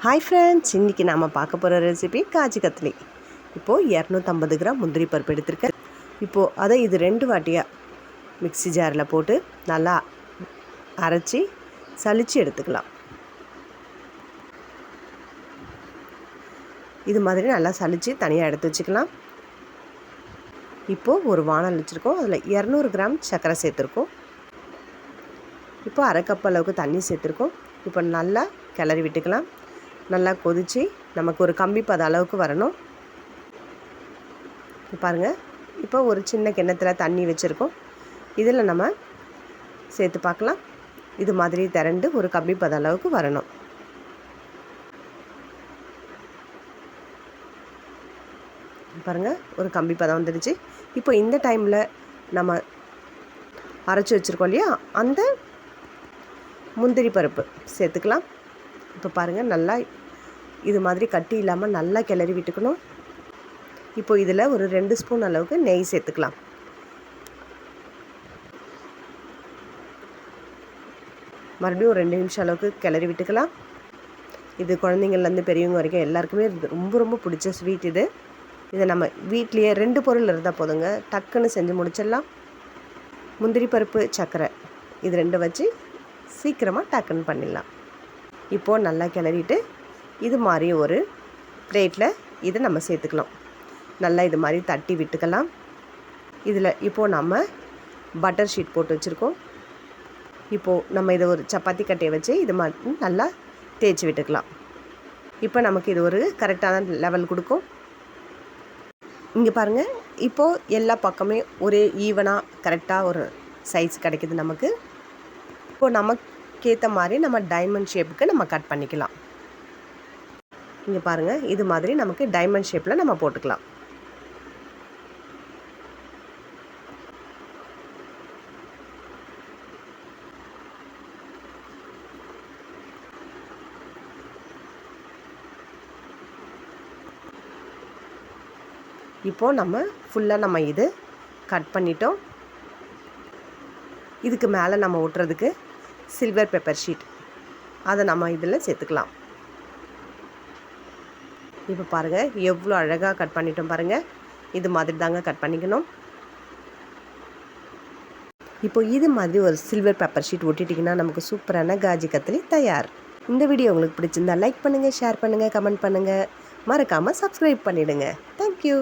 Hi friends, இன்றைக்கி நாம் பார்க்க போகிற ரெசிபி காஜு கத்லி. இப்போது 250 கிராம் முந்திரி பருப்பு எடுத்திருக்கேன். இப்போது அதை இது 2 வாட்டியாக மிக்ஸி ஜாரில் போட்டு நல்லா அரைச்சி சலித்து எடுத்துக்கலாம். இது மாதிரி நல்லா சலித்து தனியாக எடுத்து வச்சுக்கலாம். இப்போது ஒரு வானல் வச்சுருக்கோம். அதில் 200 கிராம் சர்க்கரை சேர்த்துருக்கோம். இப்போ அரை கப் அளவுக்கு தண்ணி சேர்த்துருக்கோம். இப்போ நல்லா கிளறி விட்டுக்கலாம். நல்லா கொதித்து நமக்கு ஒரு கம்பி பத அளவுக்கு வரணும். பாருங்கள், இப்போ ஒரு சின்ன கிண்ணத்தில் தண்ணி வச்சுருக்கோம். இதில் நம்ம சேர்த்து பார்க்கலாம். இது மாதிரி திரண்டு ஒரு கம்பி பத அளவுக்கு வரணும். பாருங்கள், ஒரு கம்பி பதம் வந்துடுச்சு. இப்போ இந்த டைமில் நம்ம அரைச்சி வச்சுருக்கோம் இல்லையா, அந்த முந்திரி பருப்பு சேர்த்துக்கலாம். இப்போ பாருங்கள், நல்லா இது மாதிரி கட்டி இல்லாமல் நல்லா கிளறி விட்டுக்கணும். இப்போ இதில் ஒரு 2 ஸ்பூன் அளவுக்கு நெய் சேர்த்துக்கலாம். மறுபடியும் ஒரு 2 நிமிஷம் அளவுக்கு கிளறி விட்டுக்கலாம். இது குழந்தைங்கள்லேருந்து பெரியவங்க வரைக்கும் எல்லாருக்குமே ரொம்ப ரொம்ப பிடிச்ச ஸ்வீட் இது. இதை நம்ம வீட்லேயே 2 பொருள் இருந்தால் போதுங்க, டக்குன்னு செஞ்சு முடிச்சிடலாம். முந்திரி பருப்பு, சர்க்கரை இது 2 வச்சு சீக்கிரமாக டக்குன்னு பண்ணிடலாம். இப்போது நல்லா கிளறிட்டு இது மாதிரி ஒரு பிளேட்டில் இதை நம்ம சேர்த்துக்கலாம். நல்லா இது மாதிரி தட்டி விட்டுக்கலாம். இதில் இப்போது நம்ம பட்டர் ஷீட் போட்டு வச்சுருக்கோம். இப்போது நம்ம இதை ஒரு சப்பாத்தி கட்டையை வச்சு இது மாதிரி நல்லா தேய்ச்சி விட்டுக்கலாம். இப்போ நமக்கு இது ஒரு கரெக்டான லெவல் கொடுக்கும். இங்கே பாருங்கள், இப்போது எல்லா பக்கமே ஒரே ஈவனாக கரெக்டாக ஒரு சைஸ் கிடைக்கிது நமக்கு. இப்போது நமக்கேற்ற மாதிரி நம்ம டைமண்ட் ஷேப்புக்கு நம்ம கட் பண்ணிக்கலாம். இங்கே பாருங்கள், இது மாதிரி நமக்கு டைமண்ட் ஷேப்பில் நம்ம போட்டுக்கலாம். இப்போது நம்ம ஃபுல்லாக நம்ம இது கட் பண்ணிட்டோம். இதுக்கு மேலே நம்ம ஒட்டுறதுக்கு சில்வர் பெப்பர் ஷீட் அதை நம்ம இதில் சேர்த்துக்கலாம். இப்போ பாருங்கள், எவ்வளோ அழகாக கட் பண்ணிட்டோம் பாருங்கள். இது மாதிரி தாங்க கட் பண்ணிக்கணும். இப்போ இது மாதிரி ஒரு சில்வர் பேப்பர் ஷீட் ஒட்டிட்டிங்கன்னா நமக்கு சூப்பரான காஜு கத்லி தயார். இந்த வீடியோ உங்களுக்கு பிடிச்சிருந்தா லைக் பண்ணுங்கள், ஷேர் பண்ணுங்கள், கமெண்ட் பண்ணுங்கள். மறக்காமல் சப்ஸ்கிரைப் பண்ணிவிடுங்க. தேங்க்யூ.